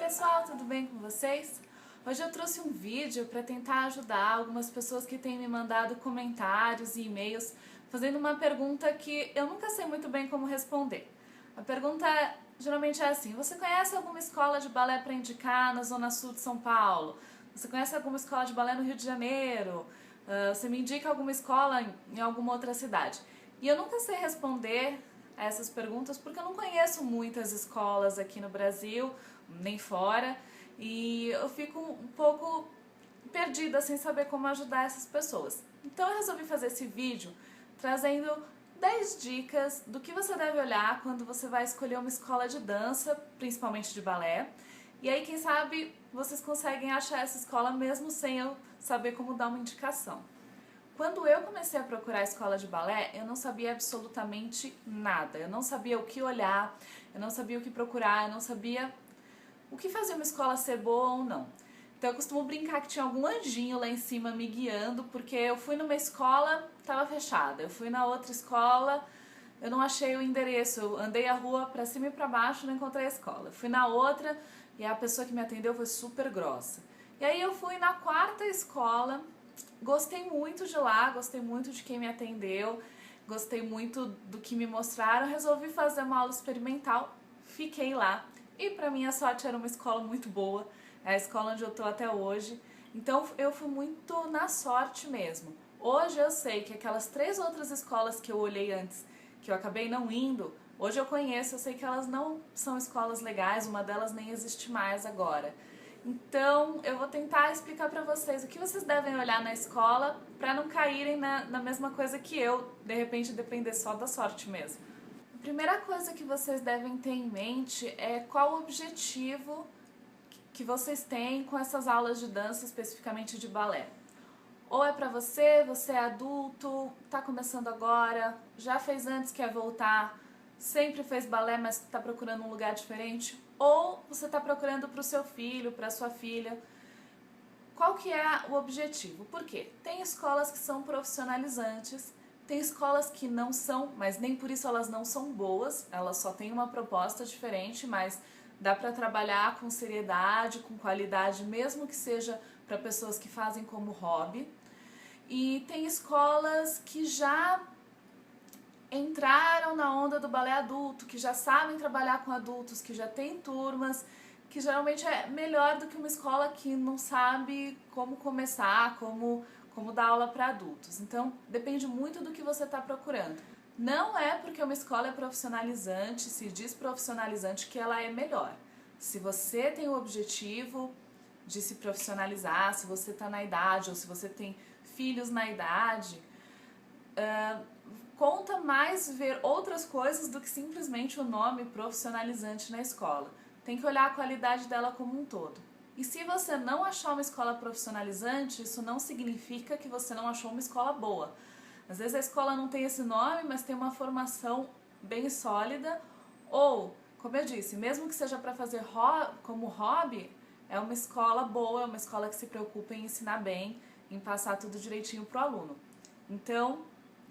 pessoal, tudo bem com vocês? Hoje eu trouxe um vídeo para tentar ajudar algumas pessoas que têm me mandado comentários e e-mails fazendo uma pergunta que eu nunca sei muito bem como responder. A pergunta geralmente é assim: você conhece alguma escola de balé para indicar na Zona Sul de São Paulo? Você conhece alguma escola de balé no Rio de Janeiro? Você me indica alguma escola em alguma outra cidade? E eu nunca sei responder a essas perguntas porque eu não conheço muitas escolas aqui no Brasil, nem fora, e eu fico um pouco perdida sem saber como ajudar essas pessoas. Então eu resolvi fazer esse vídeo trazendo 10 dicas do que você deve olhar quando você vai escolher uma escola de dança, principalmente de balé. E aí, quem sabe, vocês conseguem achar essa escola mesmo sem eu saber como dar uma indicação. Quando eu comecei a procurar a escola de balé, eu não sabia absolutamente nada. Eu não sabia o que olhar, eu não sabia o que procurar, eu não sabia o que fazia uma escola ser boa ou não. Então eu costumo brincar que tinha algum anjinho lá em cima me guiando, porque eu fui numa escola, estava fechada. Eu fui na outra escola, eu não achei o endereço. Eu andei a rua para cima e para baixo, não encontrei a escola. Eu fui na outra e a pessoa que me atendeu foi super grossa. E aí eu fui na quarta escola. Gostei muito de lá, gostei muito de quem me atendeu, gostei muito do que me mostraram, resolvi fazer uma aula experimental, fiquei lá e para minha sorte era uma escola muito boa, é a escola onde eu tô até hoje, então eu fui muito na sorte mesmo. Hoje eu sei que aquelas 3 outras escolas que eu olhei antes, que eu acabei não indo, hoje eu conheço, eu sei que elas não são escolas legais, uma delas nem existe mais agora. Então, eu vou tentar explicar para vocês o que vocês devem olhar na escola para não caírem na mesma coisa que eu, de repente depender só da sorte mesmo. A primeira coisa que vocês devem ter em mente é qual o objetivo que vocês têm com essas aulas de dança, especificamente de balé. Ou é para você, você é adulto, está começando agora, já fez antes, quer voltar, sempre fez balé, mas está procurando um lugar diferente, ou você está procurando para o seu filho, para a sua filha. Qual que é o objetivo? Por quê? Tem escolas que são profissionalizantes, tem escolas que não são, mas nem por isso elas não são boas, elas só têm uma proposta diferente, mas dá para trabalhar com seriedade, com qualidade, mesmo que seja para pessoas que fazem como hobby. E tem escolas que já entraram na onda do balé adulto, que já sabem trabalhar com adultos, que já tem turmas, que geralmente é melhor do que uma escola que não sabe como começar, como dar aula para adultos. Então, depende muito do que você está procurando. Não é porque uma escola é profissionalizante, se diz profissionalizante, que ela é melhor. Se você tem o objetivo de se profissionalizar, se você está na idade ou se você tem filhos na idade, conta mais ver outras coisas do que simplesmente o nome profissionalizante na escola. Tem que olhar a qualidade dela como um todo. E se você não achar uma escola profissionalizante, isso não significa que você não achou uma escola boa. Às vezes a escola não tem esse nome, mas tem uma formação bem sólida, ou, como eu disse, mesmo que seja para fazer como hobby, é uma escola boa, é uma escola que se preocupa em ensinar bem, em passar tudo direitinho para o aluno. Então,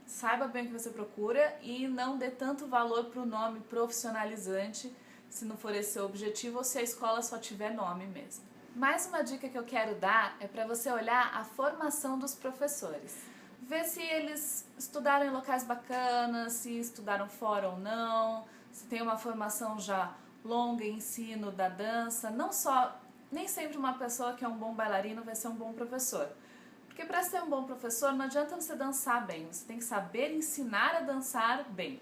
saiba bem o que você procura e não dê tanto valor para o nome profissionalizante, se não for esse seu objetivo ou se a escola só tiver nome mesmo. Mais uma dica que eu quero dar é para você olhar a formação dos professores. Ver se eles estudaram em locais bacanas, se estudaram fora ou não, se tem uma formação já longa em ensino da dança. Não só, nem sempre uma pessoa que é um bom bailarino vai ser um bom professor. Porque para ser um bom professor não adianta você dançar bem, você tem que saber ensinar a dançar bem.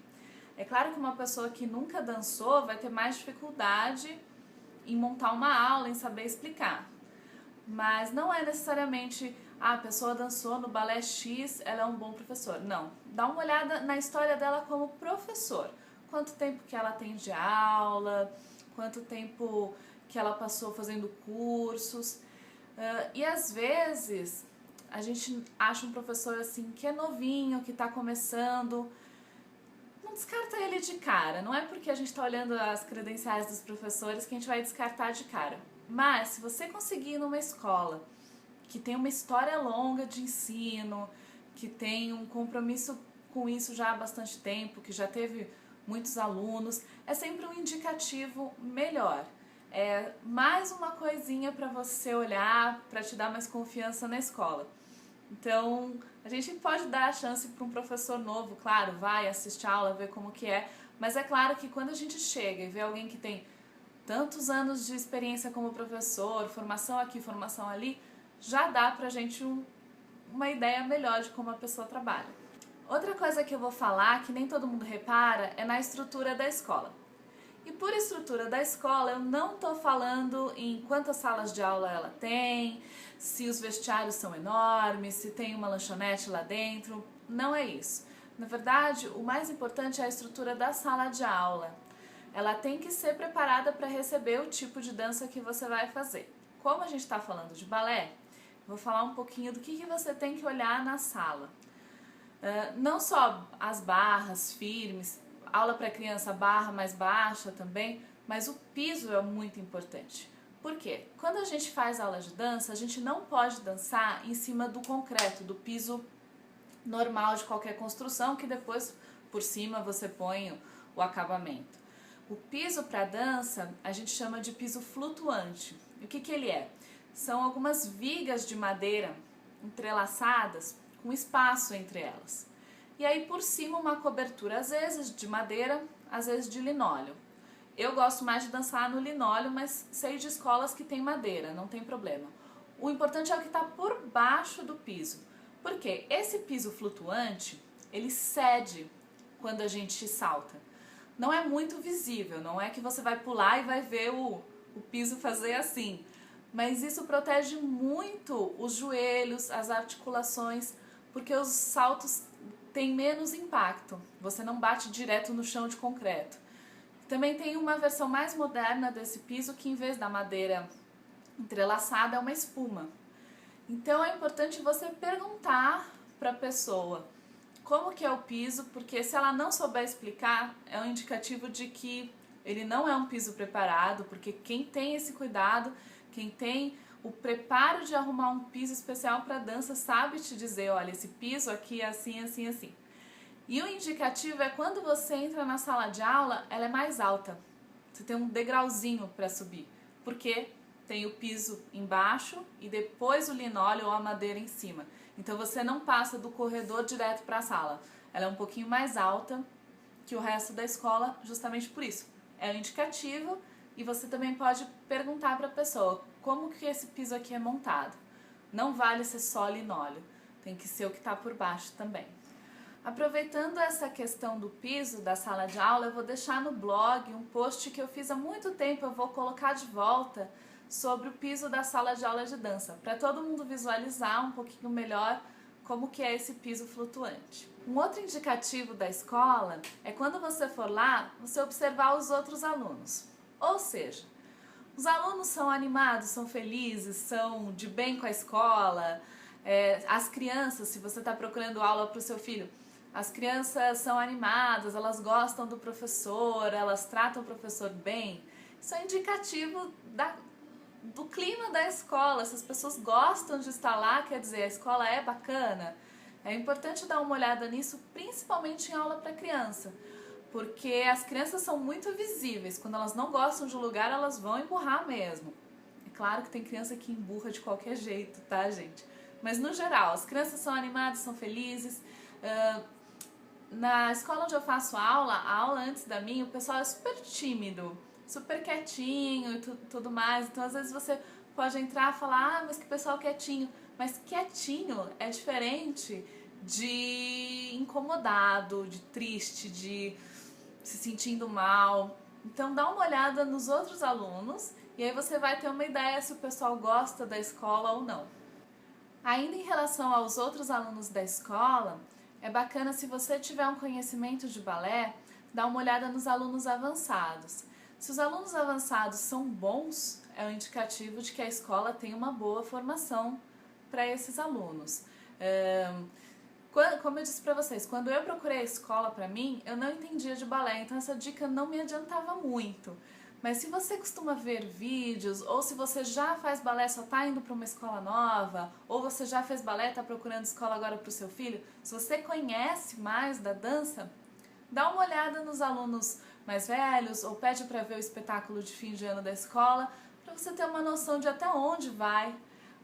É claro que uma pessoa que nunca dançou vai ter mais dificuldade em montar uma aula, em saber explicar. Mas não é necessariamente a pessoa dançou no balé X, ela é um bom professor. Não, dá uma olhada na história dela como professor. Quanto tempo que ela tem de aula, quanto tempo que ela passou fazendo cursos. E às vezes a gente acha um professor assim que é novinho, que está começando, não descarta ele de cara. Não é porque a gente está olhando as credenciais dos professores que a gente vai descartar de cara. Mas se você conseguir ir numa escola que tem uma história longa de ensino, que tem um compromisso com isso já há bastante tempo, que já teve muitos alunos, é sempre um indicativo melhor. é mais uma coisinha para você olhar, para te dar mais confiança na escola. Então, a gente pode dar a chance para um professor novo, claro, vai assistir a aula, ver como que é, mas é claro que quando a gente chega e vê alguém que tem tantos anos de experiência como professor, formação aqui, formação ali, já dá pra gente uma ideia melhor de como a pessoa trabalha. Outra coisa que eu vou falar, que nem todo mundo repara, é na estrutura da escola. E por estrutura da escola, eu não estou falando em quantas salas de aula ela tem, se os vestiários são enormes, se tem uma lanchonete lá dentro, não é isso. Na verdade, o mais importante é a estrutura da sala de aula. Ela tem que ser preparada para receber o tipo de dança que você vai fazer. Como a gente está falando de balé, vou falar um pouquinho do que você tem que olhar na sala. Não só as barras firmes, aula para criança, barra mais baixa também, mas o piso é muito importante. Por quê? Quando a gente faz aula de dança, a gente não pode dançar em cima do concreto, do piso normal de qualquer construção, que depois por cima você põe o acabamento. O piso para dança a gente chama de piso flutuante. E o que ele é? São algumas vigas de madeira entrelaçadas com espaço entre elas. E aí por cima uma cobertura, às vezes de madeira, às vezes de linóleo. Eu gosto mais de dançar no linóleo, mas sei de escolas que tem madeira, não tem problema. O importante é o que está por baixo do piso. Porque esse piso flutuante, ele cede quando a gente salta. Não é muito visível, não é que você vai pular e vai ver o piso fazer assim. Mas isso protege muito os joelhos, as articulações, porque os saltos têm menos impacto. Você não bate direto no chão de concreto. Também tem uma versão mais moderna desse piso que em vez da madeira entrelaçada é uma espuma. Então é importante você perguntar para a pessoa como que é o piso, porque se ela não souber explicar, é um indicativo de que ele não é um piso preparado, porque quem tem esse cuidado, quem tem o preparo de arrumar um piso especial para dança, sabe te dizer, olha, esse piso aqui é assim, assim, assim. E o indicativo é quando você entra na sala de aula, ela é mais alta. Você tem um degrauzinho para subir, porque tem o piso embaixo e depois o linóleo ou a madeira em cima. Então você não passa do corredor direto para a sala. Ela é um pouquinho mais alta que o resto da escola, justamente por isso. É um indicativo e você também pode perguntar para a pessoa como que esse piso aqui é montado. Não vale ser só linóleo, tem que ser o que está por baixo também. Aproveitando essa questão do piso da sala de aula, eu vou deixar no blog um post que eu fiz há muito tempo, eu vou colocar de volta, sobre o piso da sala de aula de dança, para todo mundo visualizar um pouquinho melhor como que é esse piso flutuante. Um outro indicativo da escola é quando você for lá, você observar os outros alunos. Ou seja, os alunos são animados, são felizes, são de bem com a escola, as crianças, se você está procurando aula para o seu filho, as crianças são animadas, elas gostam do professor, elas tratam o professor bem. Isso é indicativo do clima da escola. Se as pessoas gostam de estar lá, quer dizer, a escola é bacana. É importante dar uma olhada nisso, principalmente em aula para criança, porque as crianças são muito visíveis. Quando elas não gostam de um lugar, elas vão emburrar mesmo. É claro que tem criança que emburra de qualquer jeito, tá, gente? Mas no geral, as crianças são animadas, são felizes. Na escola onde eu faço aula, a aula antes da minha, o pessoal é super tímido, super quietinho e tudo mais. Então às vezes você pode entrar e falar, mas que pessoal quietinho. Mas quietinho é diferente de incomodado, de triste, de se sentindo mal. Então dá uma olhada nos outros alunos e aí você vai ter uma ideia se o pessoal gosta da escola ou não. Ainda em relação aos outros alunos da escola, é bacana, se você tiver um conhecimento de balé, dar uma olhada nos alunos avançados. Se os alunos avançados são bons, é um indicativo de que a escola tem uma boa formação para esses alunos. Como eu disse para vocês, quando eu procurei a escola para mim, eu não entendia de balé, então essa dica não me adiantava muito. Mas se você costuma ver vídeos, ou se você já faz balé, só está indo para uma escola nova, ou você já fez balé, está procurando escola agora para o seu filho, se você conhece mais da dança, dá uma olhada nos alunos mais velhos, ou pede para ver o espetáculo de fim de ano da escola, para você ter uma noção de até onde vai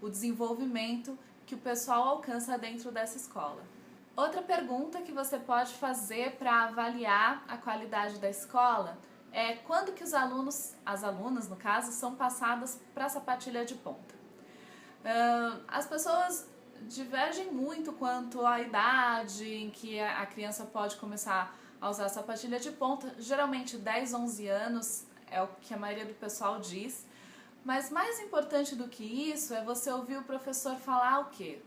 o desenvolvimento que o pessoal alcança dentro dessa escola. Outra pergunta que você pode fazer para avaliar a qualidade da escola é quando que os alunos, as alunas no caso, são passadas para a sapatilha de ponta. As pessoas divergem muito quanto à idade em que a criança pode começar a usar a sapatilha de ponta. Geralmente 10, 11 anos é o que a maioria do pessoal diz. Mas mais importante do que isso é você ouvir o professor falar o quê?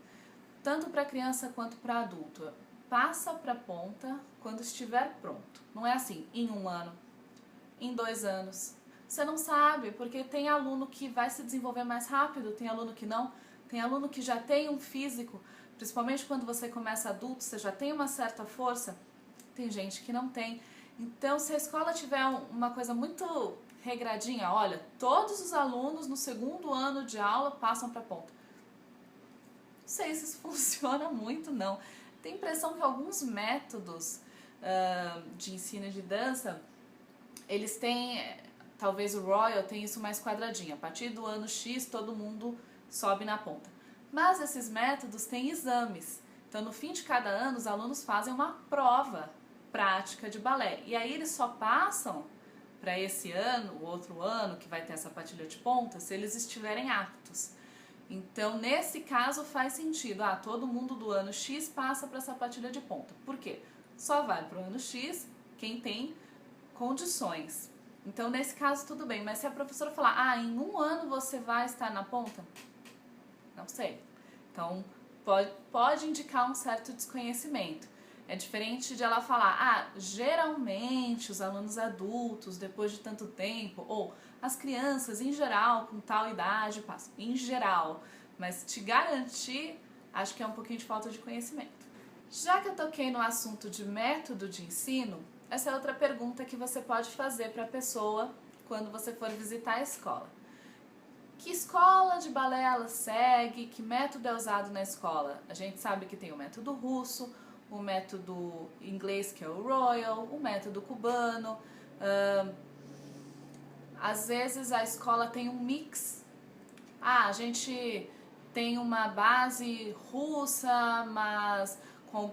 Tanto para criança quanto para adulto. Passa para a ponta quando estiver pronto. Não é assim, em 1 ano, em 2 anos. Você não sabe, porque tem aluno que vai se desenvolver mais rápido, tem aluno que não. Tem aluno que já tem um físico, principalmente quando você começa adulto, você já tem uma certa força. Tem gente que não tem. Então, se a escola tiver uma coisa muito regradinha, olha, todos os alunos no 2º ano de aula passam para a ponta. Não sei se isso funciona muito, não. Tenho a impressão que alguns métodos de ensino de dança, eles têm, talvez o Royal tem isso mais quadradinho. A partir do ano X, todo mundo sobe na ponta. Mas esses métodos têm exames. Então, no fim de cada ano, os alunos fazem uma prova prática de balé. E aí eles só passam para esse ano, o outro ano, que vai ter a sapatilha de ponta, se eles estiverem aptos. Então, nesse caso, faz sentido. Todo mundo do ano X passa para a sapatilha de ponta. Por quê? Só vai para o ano X quem tem condições. Então, nesse caso, tudo bem. Mas se a professora falar, em 1 ano você vai estar na ponta? Não sei. Então, pode indicar um certo desconhecimento. É diferente de ela falar, geralmente os alunos adultos, depois de tanto tempo, ou as crianças em geral, com tal idade, passam. Em geral. Mas te garantir, acho que é um pouquinho de falta de conhecimento. Já que eu toquei no assunto de método de ensino, essa é outra pergunta que você pode fazer para a pessoa quando você for visitar a escola. Que escola de balé ela segue? Que método é usado na escola? A gente sabe que tem o método russo, o método inglês, que é o Royal, o método cubano. Às vezes a escola tem um mix. A gente tem uma base russa, mas com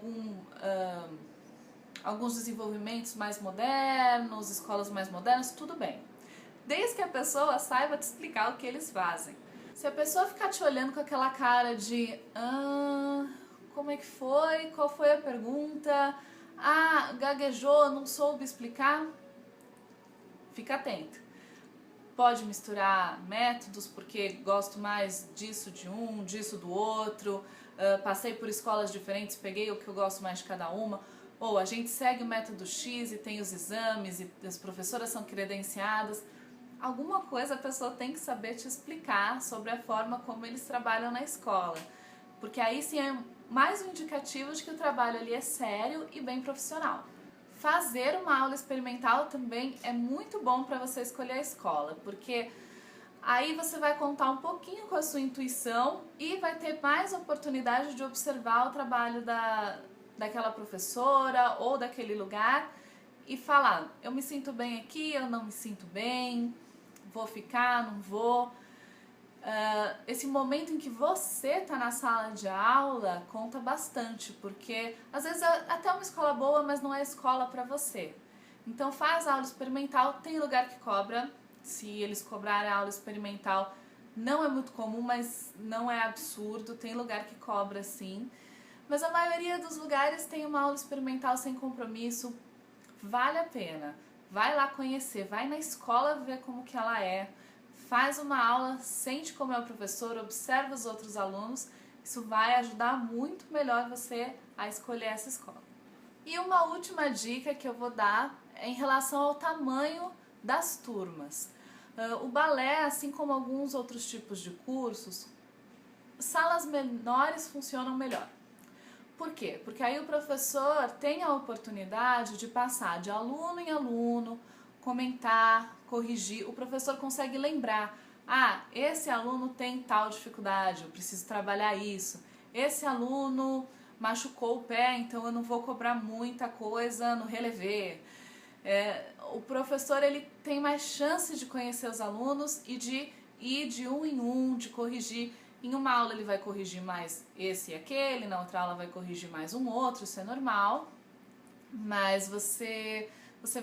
alguns desenvolvimentos mais modernos, escolas mais modernas, tudo bem. Desde que a pessoa saiba te explicar o que eles fazem. Se a pessoa ficar te olhando com aquela cara de como é que foi? Qual foi a pergunta? Gaguejou, não soube explicar? Fica atento. Pode misturar métodos, porque gosto mais disso de um, disso do outro. Passei por escolas diferentes, peguei o que eu gosto mais de cada uma. Ou a gente segue o método X e tem os exames e as professoras são credenciadas. Alguma coisa a pessoa tem que saber te explicar sobre a forma como eles trabalham na escola. Porque aí sim é mais um indicativo de que o trabalho ali é sério e bem profissional. Fazer uma aula experimental também é muito bom para você escolher a escola, porque aí você vai contar um pouquinho com a sua intuição e vai ter mais oportunidade de observar o trabalho daquela professora ou daquele lugar e falar, eu me sinto bem aqui, eu não me sinto bem, vou ficar, não vou. Esse momento em que você está na sala de aula conta bastante, porque às vezes é até uma escola boa, mas não é escola para você. Então faz aula experimental, tem lugar que cobra, se eles cobrarem a aula experimental não é muito comum, mas não é absurdo, tem lugar que cobra sim. Mas a maioria dos lugares tem uma aula experimental sem compromisso, vale a pena. Vai lá conhecer, vai na escola ver como que ela é. Faz uma aula, sente como é o professor, observa os outros alunos. Isso vai ajudar muito melhor você a escolher essa escola. E uma última dica que eu vou dar é em relação ao tamanho das turmas. O balé, assim como alguns outros tipos de cursos, salas menores funcionam melhor. Por quê? Porque aí o professor tem a oportunidade de passar de aluno em aluno, comentar, corrigir. O professor consegue lembrar, esse aluno tem tal dificuldade, eu preciso trabalhar isso. Esse aluno machucou o pé, então eu não vou cobrar muita coisa no relevé. O professor ele tem mais chance de conhecer os alunos e de ir de um em um, de corrigir. Em uma aula ele vai corrigir mais esse e aquele, na outra aula vai corrigir mais um outro, isso é normal. Mas você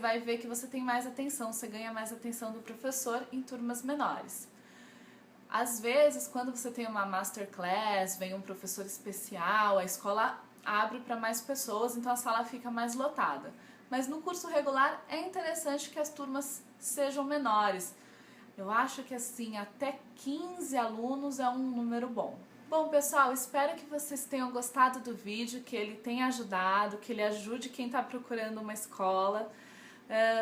vai ver que você tem mais atenção, você ganha mais atenção do professor em turmas menores. Às vezes, quando você tem uma masterclass, vem um professor especial, a escola abre para mais pessoas, então a sala fica mais lotada. Mas no curso regular é interessante que as turmas sejam menores. Eu acho que assim, até 15 alunos é um número bom. Bom, pessoal, espero que vocês tenham gostado do vídeo, que ele tenha ajudado, que ele ajude quem está procurando uma escola.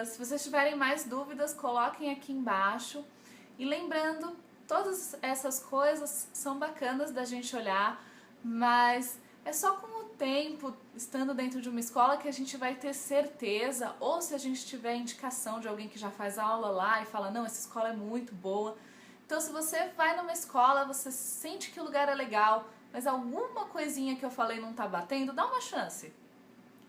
Se vocês tiverem mais dúvidas, coloquem aqui embaixo. E lembrando, todas essas coisas são bacanas da gente olhar, mas é só com o tempo, estando dentro de uma escola, que a gente vai ter certeza, ou se a gente tiver indicação de alguém que já faz aula lá e fala, não, essa escola é muito boa. Então, se você vai numa escola, você sente que o lugar é legal, mas alguma coisinha que eu falei não tá batendo, dá uma chance,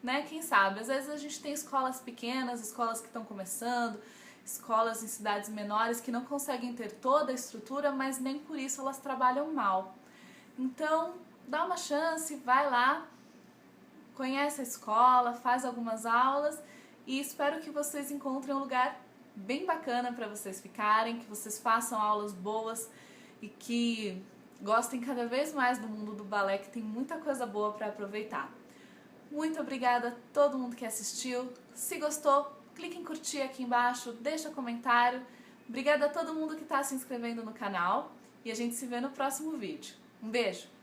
né? Quem sabe? Às vezes a gente tem escolas pequenas, escolas que estão começando, escolas em cidades menores que não conseguem ter toda a estrutura, mas nem por isso elas trabalham mal. Então, dá uma chance, vai lá, conhece a escola, faz algumas aulas e espero que vocês encontrem um lugar bem bacana para vocês ficarem, que vocês façam aulas boas e que gostem cada vez mais do mundo do balé, que tem muita coisa boa para aproveitar. Muito obrigada a todo mundo que assistiu. Se gostou, clique em curtir aqui embaixo, deixa comentário. Obrigada a todo mundo que está se inscrevendo no canal e a gente se vê no próximo vídeo. Um beijo!